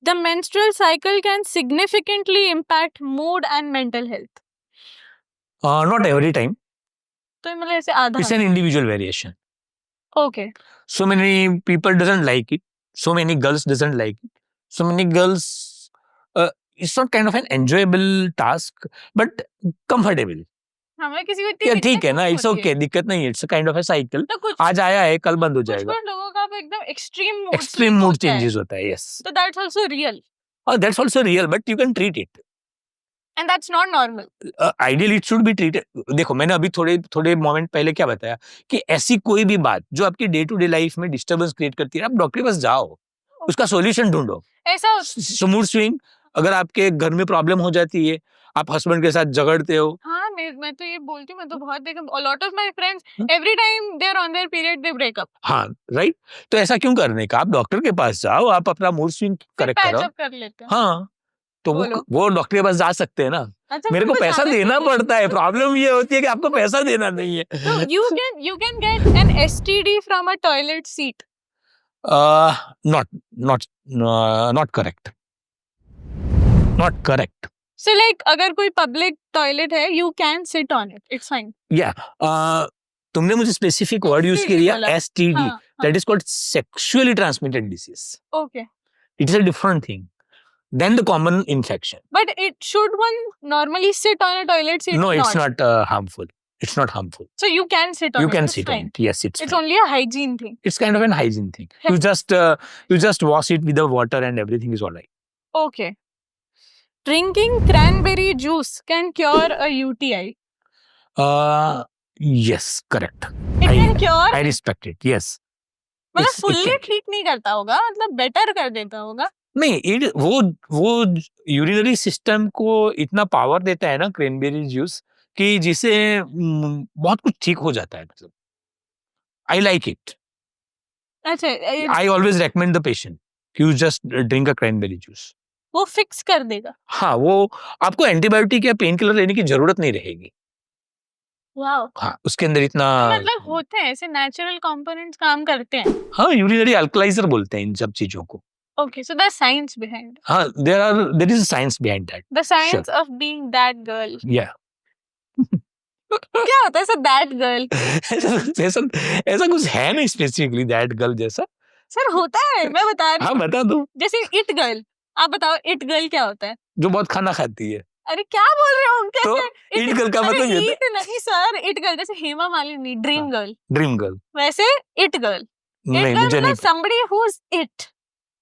The menstrual cycle can significantly impact mood and mental health. Not every time, तो मतलब ऐसे आधा. It's an individual variation. Okay. So many people doesn't like it, so many girls doesn't like it, so many girls, it's not kind of an enjoyable task but comfortable। हमें किसी को इतनी या दिक्कत ठीक है ना, नहीं इट्स होती ओके, है. दिक्कत नहीं है, it's kind of a cycle. तो कुछ आज आया है कल बंद हो कुछ जाएगा, कुछ लोगों का एकदम एक्सट्रीम एक्सट्रीम मूड चेंजेस होता है, यस, तो that's also real और that's also real, but you can treat it. and that's not normal. Ideally it should be treated. देखो मैंने अभी थोड़े मोमेंट पहले क्या बताया कि ऐसी कोई भी बात जो आपकी डे टू डे लाइफ में डिस्टर्बेंस क्रिएट करती है, आप डॉक्टर के पास जाओ, उसका सॉल्यूशन ढूंढो। ऐसा मूड स्विंग, अगर आपके घर में प्रॉब्लम हो जाती है, आप हस्बैंड के साथ झगड़ते हो, हाँ मैं तो ये बोलती हूँ, मैं तो बहुत देखा a lot of my friends every time they are on their period they break up. हाँ राइट, तो ऐसा क्यों करने का, आप डॉक्टर के पास जाओ, आप अपना मूड स्विंग फिर करेक्ट पैच करो। अप कर लेते हैं. हाँ, तो बोलो. वो डॉक्टर के पास जा सकते हैं ना। अच्छा, मेरे को मेरे पैसा जाना देना चाहिए. पड़ता है, प्रॉब्लम ये होती है कि आपको पैसा देना नहीं है। So you can get an STD from a toilet seat. Not correct, not correct। So like अगर कोई public toilet है, you can sit on it. It's fine. या तुमने मुझे स्पेसिफिक वर्ड यूज STD किया, बोला. एसटीडी, हाँ, that is called sexually transmitted disease. okay. It is a different thing than the common infection. But should one normally sit on a toilet seat? No, it's not harmful. It's not harmful. So you can sit on You it. can It's sit fine. on it. Yes, it's It's fine. only a hygiene thing. It's kind of an hygiene thing. You just wash it with the water and everything is all right. Okay. Drinking cranberry juice can cure a UTI. Yes, correct. It can cure. I respect it. Yes. मतलब it fully can. ठीक नहीं करता होगा, मतलब better कर देता होगा. नहीं, वो यूरिनरी सिस्टम को इतना पावर देता है ना क्रैनबेरी जूस, कि जिसे बहुत कुछ ठीक हो जाता है। मतलब आई लाइक इट। अच्छा I always recommend the patient you just drink a cranberry juice. वो फिक्स कर देगा. हाँ, वो आपको एंटीबायोटिक या पेन किलर लेने की जरूरत नहीं रहेगी. वाओ. हाँ, उसके अंदर इतना मतलब होते हैं ऐसे नेचुरल कंपोनेंट्स काम करते हैं. हाँ, यूरिनरी अल्कलाइजर बोलते हैं इन सब चीजों को. Okay, so there's science behind it. हाँ, there is a science behind that. The science of being that girl. Yeah. क्या होता है सर that girl? ऐसा ऐसा कुछ है नहीं स्पेसिफिकली दैट गर्ल जैसा. सर होता है, मैं बता रही हाँ, हूँ. बता दो. जैसे इट गर्ल. आप बताओ इट गर्ल क्या होता है? जो बहुत खाना खाती है. अरे क्या बोल रहे हो? तो कैसे इट गर्ल का मतलब ये इट नहीं सर, इट गर्ल जैसे Hema Malini dream girl, dream girl. वैसे इट गर्ल. इट नहीं, गर्ल मुझे नहीं. मतलब somebody who's it,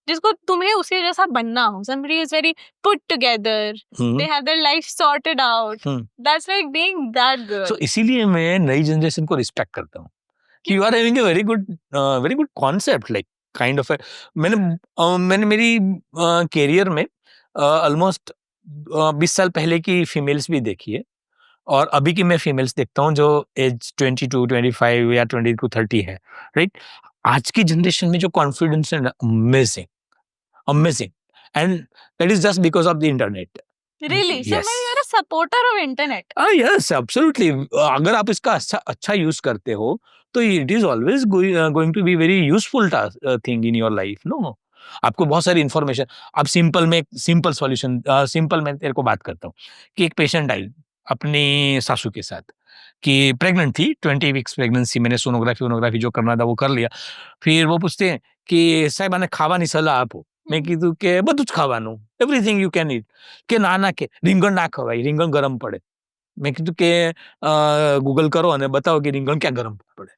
जिसको तुम्हें उसी जैसा बनना हो. Somebody is very put together. Hmm. They have their life sorted out. That's like being that girl. So इसीलिए मैं नई जनरेशन को रिस्पेक्ट करता हूँ. You are having a very good concept, like kind of a. मैंने मेरी career में almost 20 साल पहले की फीमेल्स भी देखी है और अभी की मैं फीमेल्स देखता हूँ जो एज 22, 25 या 20 to 30 है, राइट. आज की जनरेशन में जो कॉन्फिडेंस है, amazing, amazing, and that is just because of the internet. Really? So Yes. you're a supporter of internet. Yes, absolutely. अगर आप इसका अच्छा यूज करते हो तो it is always going to be very useful thing in your life. No, आपको बहुत सारी इंफॉर्मेशन. अब सिंपल सॉल्यूशन, सिंपल मैं तेरे को बात करता हूँ कि एक पेशेंट आई अपनी सासू के साथ कि प्रेग्नेंट थी, 20 वीक्स प्रेगनेंसी. मैंने सोनोग्राफी जो करना था वो कर लिया. फिर वो पूछते हैं कि साहब आने खाવાની સલાહ આપો. મેં કીધું કે બધું જ ખાવાનું, એવરીથિંગ યુ કેન ઈટ. કે ના કે રીંગણ ના ખવાય, રીંગણ ગરમ પડે. મેં કીધું કે ગૂગલ કરો અને બતાવો કે રીંગણ ક્યાં ગરમ પડે.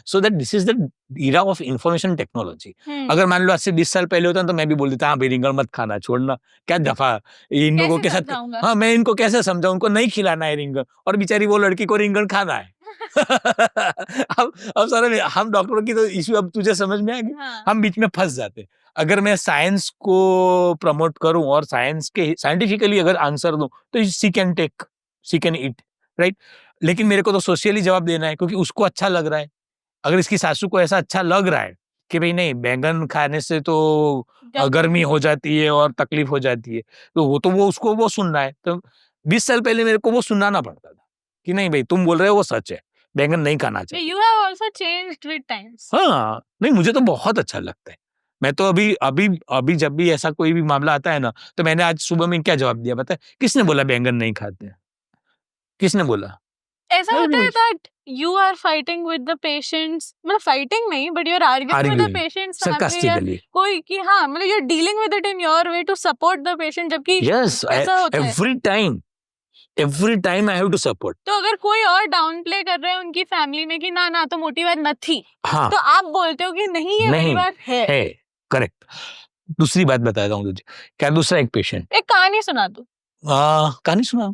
So that this is the era of information technology. अगर मान लो आज से 20 साल पहले होता तो मैं भी बोल देता हाँ भाई रिंगण मत खाना, छोड़ना, क्या दफा इन लोगों के साथ. हाँ, मैं इनको कैसे समझाऊं, उनको नहीं खिलाना है रिंगण और बेचारी वो लड़की को रिंगण खाना है. अब सारे हम डॉक्टरों की तो इश्यू अब तुझे समझ में आ गया. हम बीच में फंस जाते. अगर मैं साइंस को प्रमोट करूं और साइंटिफिकली अगर आंसर दूं तो सी कैन ईट, राइट. लेकिन मेरे को तो सोशली जवाब देना है क्योंकि उसको अच्छा लग रहा है. अगर इसकी सासू को ऐसा अच्छा लग रहा है कि भाई नहीं, बैंगन खाने से तो गर्मी हो जाती है और तकलीफ हो जाती है, तो वो उसको वो सुनना है. तो 20 साल पहले मेरे को वो सुनाना पड़ता था कि नहीं भाई तुम बोल रहे हो वो सच है, बैंगन नहीं खाना चाहिए. You have also changed with times. हाँ, नहीं मुझे तो बहुत अच्छा लगता है. मैं तो अभी जब भी ऐसा कोई भी मामला आता है ना, तो मैंने आज सुबह में क्या जवाब दिया पता है? किसने बोला बैंगन नहीं खाते? किसने बोला? ऐसा होता है that you are fighting with the patients, मतलब fighting नहीं, but you're arguing with the patients sarcastically. कोई कि हाँ, मतलब you're dealing with it in your way to support the patient, जबकि Yes, ऐसा होता है. every time I have to support. तो अगर कोई और डाउन प्ले कर रहे हैं उनकी फैमिली में कि ना तो मोटी बात न थी, हाँ, तो आप बोलते हो कि नहीं ये मेरी बात है. करेक्ट. दूसरी बात बताता हूँ तुझे. क्या दूसरा एक पेशेंट. एक कहानी सुना दो. कहानी सुना.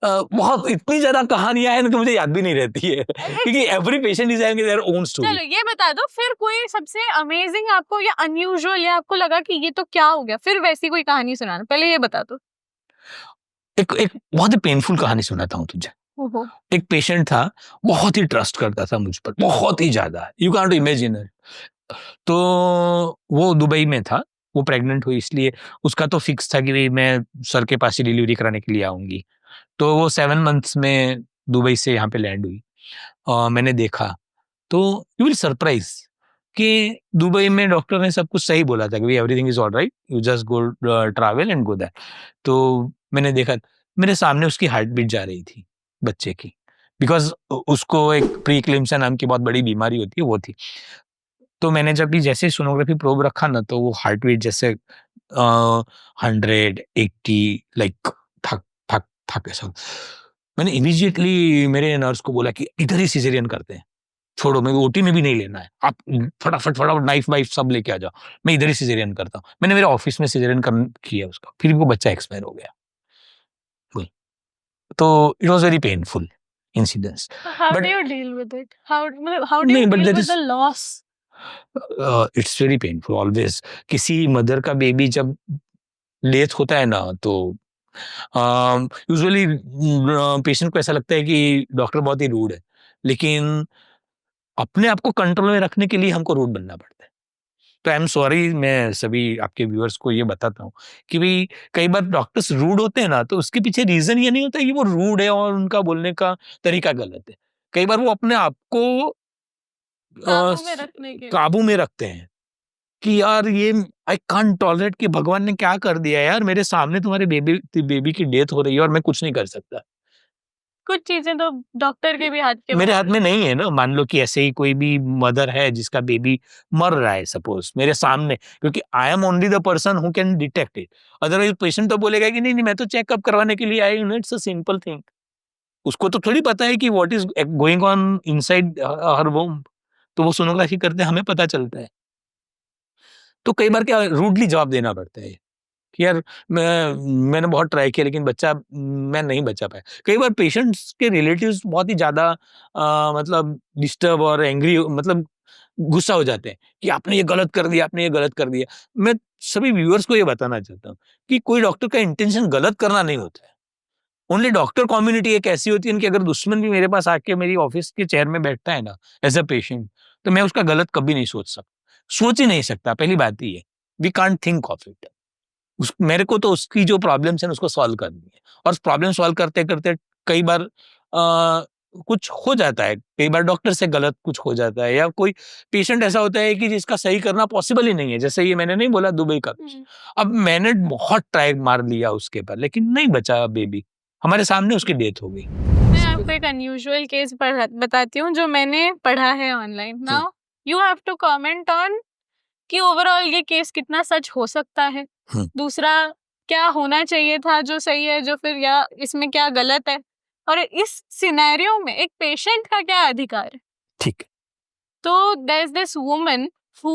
बहुत इतनी ज्यादा कहानियां हैं कि मुझे याद भी नहीं रहती है क्योंकि every patient is having their own story. चलो ये बता दो फिर कोई सबसे अमेजिंग आपको या अनयूजुअल या आपको लगा कि ये तो क्या हो गया, फिर वैसी कोई कहानी सुनाना. पहले ये बता दो. एक बहुत ही पेनफुल कहानी सुनाता हूँ तुझे. एक पेशेंट था, बहुत ही ट्रस्ट करता था मुझ पर, बहुत ही ज्यादा. You can't imagine it. तो वो दुबई में था, वो प्रेग्नेंट हुई, इसलिए उसका तो फिक्स था कि मैं सर के पास ही डिलीवरी कराने के लिए आऊंगी. तो वो 7 months में दुबई से यहाँ पे लैंड हुई. मैंने देखा तो यू विल सरप्राइज कि दुबई में डॉक्टर ने सब कुछ सही बोला था कि everything is alright, you just go travel and go that. तो मैंने देखा, मेरे सामने उसकी हार्ट बीट जा रही थी बच्चे की, बिकॉज उसको एक प्रीक्लेम्सिया नाम की बहुत बड़ी बीमारी होती है, वो थी. तो मैंने जब भी जैसे सोनोग्राफी प्रोब रखा ना, तो वो हार्ट बीट जैसे 180 लाइक थक थक थक ऐसा. मैंने इमीडिएटली मेरे नर्स को बोला कि इधर ही सिजेरियन करते हैं, छोड़ो, मैं ओटी में भी नहीं लेना है, आप फटाफट नाइफ वाइफ सब लेके आ जाओ, मैं इधर ही सिजेरियन करता हूँ. मैंने मेरे ऑफिस में सिजेरियन किया उसका, फिर वो बच्चा एक्सपायर हो गया. तो it was very painful incidence. How do you deal with it? How do you deal with the loss? It's very painful always. किसी मदर का बेबी जब लेट होता है ना, तो यूजुअली पेशेंट को ऐसा लगता है कि डॉक्टर बहुत ही रूड है, लेकिन अपने आप को कंट्रोल में रखने के लिए हमको रूड बनना पड़ता है। तो आई एम सॉरी, मैं सभी आपके व्यूअर्स को ये बताता हूँ कि भाई कई बार डॉक्टर्स रूड होते हैं ना, तो उसके पीछे रीजन ये नहीं होता कि वो रूड है और उनका बोलने का तरीका गलत है। कई बार वो अपने आप को काबू में रखने के लिए। काबू में रखते हैं कि यार ये आई कांट टॉलरेट कि भगवान ने क्या कर दिया यार, मेरे सामने तुम्हारे बेबी बेबी की डेथ हो रही है और मैं कुछ नहीं कर सकता। कुछ चीजें तो डॉक्टर के भी हाथ के मेरे हाथ बाहर में नहीं है ना। मान लो कि ऐसे ही कोई भी मदर है जिसका बेबी मर रहा है सपोज मेरे सामने, क्योंकि I am only the person who can detect it. Otherwise patient तो बोलेगा कि नहीं नहीं मैं तो चेकअप करवाने के लिए आई हूँ, इट्स अ सिंपल थिंग। उसको तो थोड़ी पता है कि what is going on inside her womb. तो वो सोनोग्राफी करते हैं, हमें पता चलता है। तो कई बार क्या रूडली जवाब देना पड़ता है कि यार मैंने बहुत ट्राई किया लेकिन मैं नहीं बचा पाया। कई बार पेशेंट्स के रिलेटिव्स बहुत ही ज़्यादा मतलब डिस्टर्ब और एंग्री, मतलब गुस्सा हो जाते हैं कि आपने ये गलत कर दिया, आपने ये गलत कर दिया। मैं सभी व्यूअर्स को ये बताना चाहता हूँ कि कोई डॉक्टर का इंटेंशन गलत करना नहीं होता है। ओनली डॉक्टर कम्युनिटी एक ऐसी होती है कि अगर दुश्मन भी मेरे पास आके मेरी ऑफिस के चेयर में बैठता है ना एज अ पेशेंट, तो मैं उसका गलत कभी नहीं सोच सकता, सोच ही नहीं सकता। पहली बात ही है, we can't think of it. मेरे को तो उसकी जो प्रॉब्लम्स हैं उसको सॉल्व करनी है, और प्रॉब्लम सॉल्व करते करते कई बार कुछ हो जाता है, कई बार डॉक्टर से गलत कुछ हो जाता है, या कोई पेशेंट ऐसा होता है कि जिसका सही करना पॉसिबल ही नहीं है। जैसे ये मैंने नहीं बोला दुबई का, अब मैंने बहुत ट्राई मार लिया उसके पर लेकिन नहीं बचा बेबी, हमारे सामने उसकी डेथ हो गई। मैं आपको एक अनयूजुअल केस बताती हूँ जो मैंने पढ़ा है online. Now you have to comment on कि ओवरऑल ये केस कितना सच हो सकता है, दूसरा क्या होना चाहिए था जो सही है, जो फिर या इसमें क्या गलत है, और इस सिनेरियो में एक पेशेंट का क्या अधिकार है। ठीक। तो there's this woman who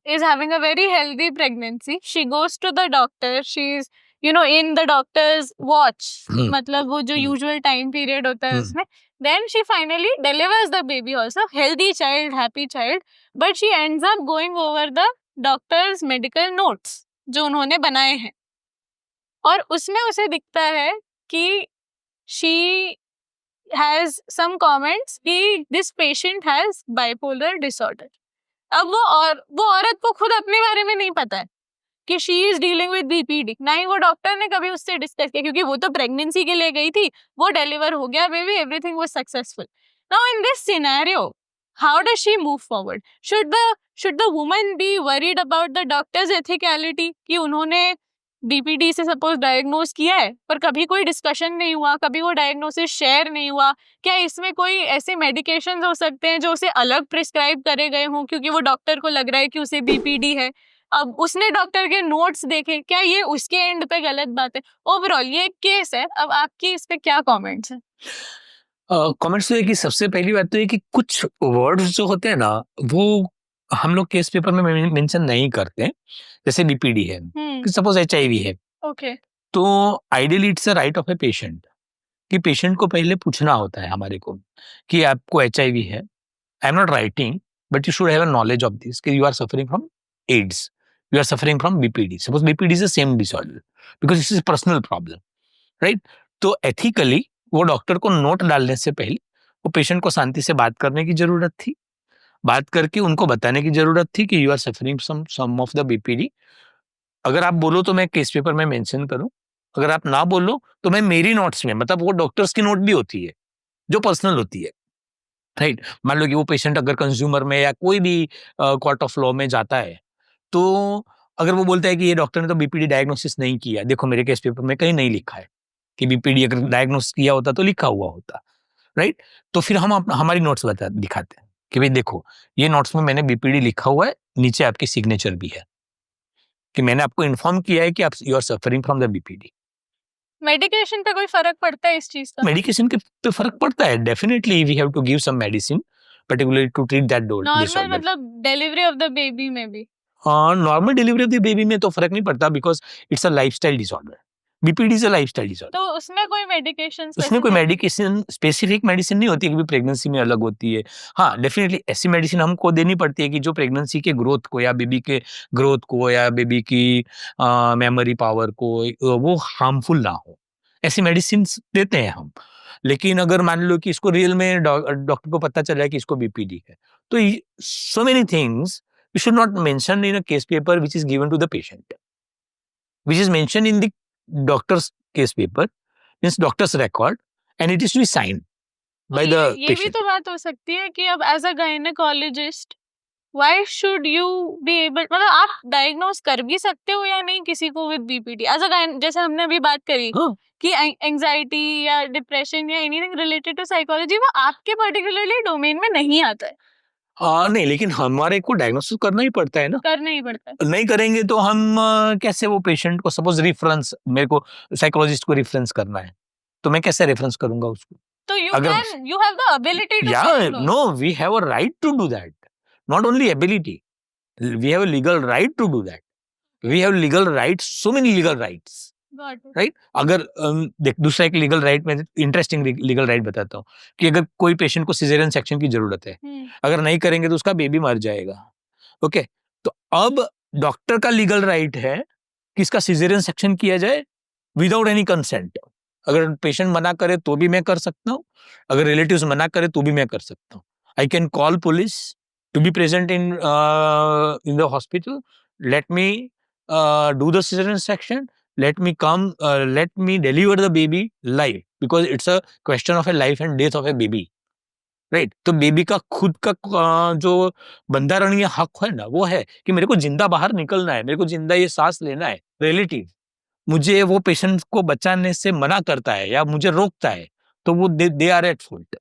is having a very healthy pregnancy. She goes to the doctor. She's in the doctor's watch. मतलब वो जो usual time period होता है उसमें. Then she finally delivers the baby also. Healthy child, happy child. But she ends up going over the doctor's medical notes जो उन्होंने बनाए हैं. और उसमें उसे दिखता है कि she has some comments कि this patient has bipolar disorder. अब वो औरत को खुद अपने बारे में नहीं पता है कि she is dealing with BPD, ना ही वो डॉक्टर ने कभी उससे डिस्कस किया, क्योंकि वो तो प्रेगनेंसी के लिए गई थी, वो डिलीवर हो गया baby, everything was successful. Now in this scenario how does she move forward? Should the woman be worried about the doctor's ethicality कि उन्होंने बीपीडी से सपोज डायग्नोज किया है पर कभी कोई डिस्कशन नहीं हुआ, कभी वो डायग्नोसिस शेयर नहीं हुआ, क्या इसमें कोई ऐसे मेडिकेशंस हो सकते हैं जो उसे अलग प्रिस्क्राइब करे गए हों क्योंकि वो डॉक्टर को लग रहा है कि उसे बीपीडी है? अब उसने डॉक्टर के नोट्स देखे, क्या ये उसके एंड पे गलत बात है? ओवरऑल ये एक केस है, अब आपकी इस पे क्या कमेंट्स हैं? कमेंट्स तो है कि सबसे पहली बात तो ये कि कुछ वर्ड्स जो होते हैं ना वो हम लोग केस पेपर में मेंशन नहीं करते। जैसे बीपीडी है, सपोज एचआईवी है, ओके. तो ideally it's a right of a patient कि पेशेंट को पहले पूछना होता है हमारे को कि आपको एचआईवी है। I am not writing, but you should have a knowledge of this कि you are suffering from AIDS, you are suffering from BPD. Suppose BPD is the same disorder because this is personal problem, right? तो ethically वो doctor को note डालने से पहले वो patient को शांति से बात करने की जरूरत थी, बात करके उनको बताने की जरूरत थी कि you are suffering some of the BPD. अगर आप बोलो तो मैं केस पेपर में मेंशन करूं, अगर आप ना बोलो तो मैं मेरी नोट्स में, मतलब वो डॉक्टर्स की नोट भी होती है जो पर्सनल होती है, राइट? मान लो कि वो पेशेंट अगर कंज्यूमर में या कोई भी कोर्ट ऑफ लॉ में जाता है, तो अगर वो बोलता है कि ये डॉक्टर ने तो बीपीडी डायग्नोसिस नहीं किया, देखो मेरे केस पेपर में कहीं नहीं लिखा है कि बीपीडी अगर डायग्नोस किया होता तो लिखा हुआ होता, राइट? तो फिर हम हमारी नोट्स बता दिखाते हैं कि भाई देखो ये नोट्स में मैंने बीपीडी लिखा हुआ है, नीचे आपकी सिग्नेचर भी है कि मैंने आपको इन्फॉर्म किया है कि आप you are suffering from the BPD. Medication पे कोई फर्क पड़ता है इस चीज का? मेडिकेशन के पे फर्क पड़ता है, definitely we have to give some medicine particularly to treat that normal disorder. मतलब डिलीवरी ऑफ द बेबी में भी? Normal delivery of the baby में तो फर्क नहीं पड़ता because it's a lifestyle disorder. BPD is a lifestyle disorder. तो उसमें कोई मेडिकेशन उसमें कोई मेडिकेशन स्पेसिफिक मेडिसिन नहीं होती कि प्रेगनेंसी में अलग होती है। हाँ, डेफिनेटली ऐसी मेडिसिन हमको देनी पड़ती है कि जो प्रेगनेंसी के ग्रोथ को या बेबी के ग्रोथ को या बेबी की मेमोरी पावर को वो हार्मफुल ना हो, ऐसी मेडिसिन देते हैं हम। लेकिन अगर मान लो कि इसको रियल में डॉक्टर को पता चला कि इसको बीपीडी है, तो so many things you should not mention in a case paper which is given to the patient, which is mentioned in the doctor's case paper, means doctor's record, and it is to be signed by the ये भी patient. तो बात हो सकती है कि अब as a gynaecologist why should you be able, मतलब आप डायग्नोज कर भी सकते हो या नहीं किसी को विद बीपीडी एज अ जैसे हमने अभी बात करी हाँ, कि एंजाइटी या डिप्रेशन या एनीथिंग रिलेटेड टू साइकोलॉजी वो आपके पर्टिकुलरली डोमेन में नहीं आता है, नहीं, लेकिन हमारे को डायग्नोसिस करना ही पड़ता है ना। करना ही पड़ता है। नहीं करेंगे तो हम कैसे वो पेशेंट को, सपोज रेफरेंस मेरे को साइकोलॉजिस्ट को रेफरेंस करना है, तो मैं कैसे रेफरेंस करूंगा उसको? तो यू अगर- can, you have the ability to Yeah, no, we have a right to do that. Not only ability, we have a legal right to do that. We have legal rights, so many legal rights, right? अगर देख, दूसरा एक legal right में interesting legal right बताता हूँ कि अगर कोई पेशेंट को सिजेरियन सेक्शन की जरूरत है, अगर नहीं करेंगे तो उसका बेबी मर जाएगा, ओके? तो अब डॉक्टर का लीगल राइट है कि इसका सिजेरियन सेक्शन किया जाए विदाउट एनी कंसेंट। अगर पेशेंट मना करे तो भी मैं कर सकता हूँ, अगर रिलेटिव्स मना करे तो भी मैं कर सकता हूँ। I can call police to be present in the hospital, let me do the caesarean section, let me come, let me deliver the baby live, because it's a question of a life and death of a baby, right? तो baby का खुद का जो बंधारणीय हक है ना, वो है कि मेरे को जिंदा बाहर निकलना है, मेरे को जिंदा ये सांस लेना है। रिलेटिव मुझे वो पेशेंट को बचाने से मना करता है या मुझे रोकता है, तो वो दे आर एट फॉल्ट।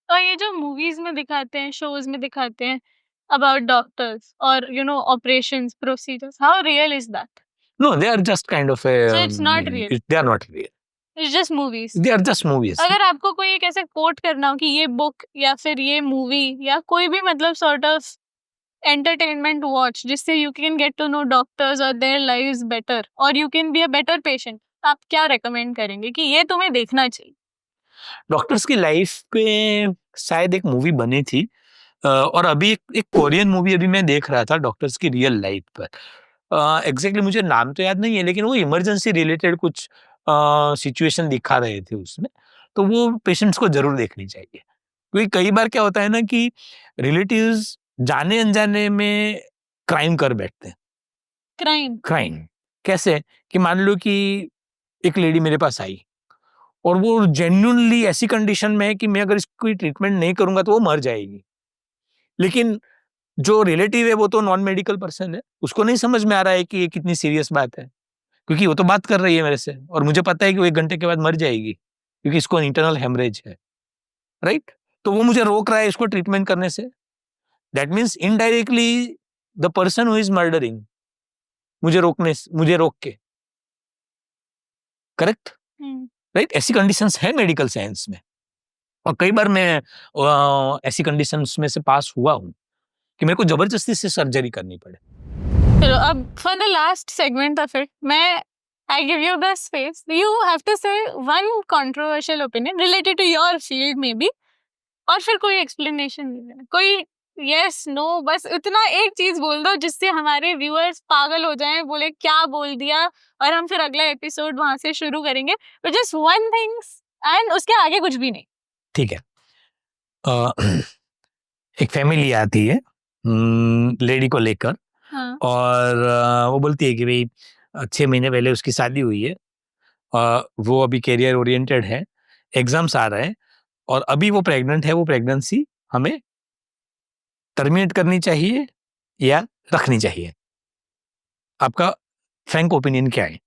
और ये जो मूवीज में दिखाते हैं, शोज में दिखाते हैं अबाउट डॉक्टर्स और you know operations, procedures, how real is that? No, they are just kind of a. So it's not real. They are not real. It's just movies. They are just movies. अगर आपको कोई एक ऐसे coat करना हो कि ये book या फिर ये मूवी या कोई भी मतलब सॉर्ट ऑफ एंटरटेनमेंट वॉच जिससे you can get to know doctors और देयर लाइव्स बेटर और you can be a better patient, आप क्या रेकमेंड करेंगे कि ये तुम्हें देखना चाहिए? डॉक्टर्स की लाइफ पे शायद एक मूवी बनी थी, और अभी एक कोरियन मूवी अभी मैं देख रहा था डॉक्टर्स की रियल लाइफ पर। एग्जैक्टली मुझे नाम तो याद नहीं है, लेकिन वो इमरजेंसी रिलेटेड कुछ सिचुएशन दिखा रहे थे उसमें, तो वो पेशेंट्स को जरूर देखनी चाहिए। क्योंकि कई बार क्या होता है ना कि रिलेटिव्स जाने अनजाने में क्राइम कर बैठते हैं। क्राइम कैसे? कि मान लो कि एक लेडी मेरे पास आई और वो जेन्युइनली ऐसी कंडीशन में है कि मैं अगर इसकी ट्रीटमेंट नहीं करूंगा तो वो मर जाएगी, लेकिन जो रिलेटिव है वो तो नॉन मेडिकल पर्सन है, उसको नहीं समझ में आ रहा है कि ये कितनी सीरियस बात है, क्योंकि वो तो बात कर रही है मेरे से और मुझे पता है कि वो 1 घंटे के बाद मर जाएगी क्योंकि इसको इंटरनल हेमरेज है, राइट? तो वो मुझे रोक रहा है इसको ट्रीटमेंट करने से। That means indirectly the person who is murdering मुझे रोक के, करेक्ट? राइट? ऐसी कंडीशंस है मेडिकल साइंस में, और कई बार मैं ऐसी कंडीशंस में से पास हुआ हूँ कि मेरे को जबरदस्ती से सर्जरी करनी पड़े। चलो अब for the last segment of it, मैं I give you the space, you have to say one controversial opinion related to your field में भी, और फिर कोई एक्सप्लेनेशन नहीं देना, कोई यस नो, बस इतना एक चीज बोल दो जिससे हमारे व्यूअर्स पागल हो जाएं, बोले क्या बोल दिया, और हम फिर अगला एपिसोड वहां से शुरू करेंगे। But just one things and उसके आगे कुछ भी नहीं। ठीक है। एक फैमिली आती है लेडी को लेकर, हाँ। और वो बोलती है कि भाई 6 महीने पहले उसकी शादी हुई है, वो अभी कैरियर ओरिएंटेड है, एग्जाम्स आ रहे हैं और अभी वो प्रेग्नेंट है, वो प्रेगनेंसी हमें टर्मिनेट करनी चाहिए या रखनी चाहिए? आपका फ्रैंक ओपिनियन क्या है?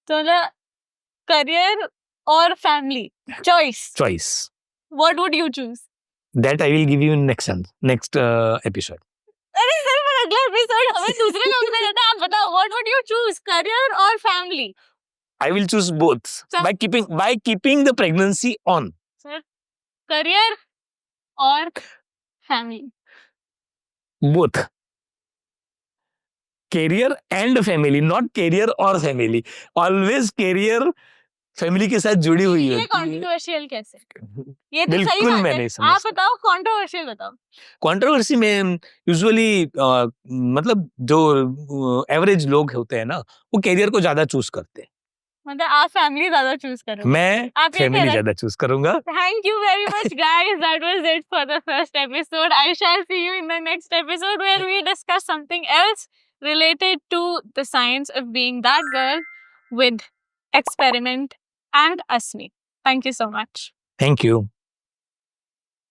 तो ना, करियर और family choice, choice what would you choose? That I will give you in next episode. अरे सर, पर अगला एपिसोड हमें दूसरे लोग ने देना, आप बताओ what would you choose, career और family? I will choose both by keeping the pregnancy on. Sir, career और family? Both. Career and family, not career और family. Always career family के साथ जुड़ी हुई ये होती है। कंट्रोवर्शियल कैसे? ये तो सही बिल्कुल बात मैं है। नहीं आप समझता। बताओ, कंट्रोवर्शियल बताओ। कंट्रोवर्सी में यूजुअली मतलब जो एवरेज लोग होते हैं ना, वो कैरियर को ज्यादा चूज करते हैं। मतलब आप फैमिली ज्यादा चूज करोगे. मैं आप ये कह फैमिली रहे ज्यादा चूज करूंगा. Thank you very much, guys. That was it for the first episode. I shall see you in the next episode where we discuss something else related to the science of being that girl with Experiment and Asmi. Thank you so much. Thank you.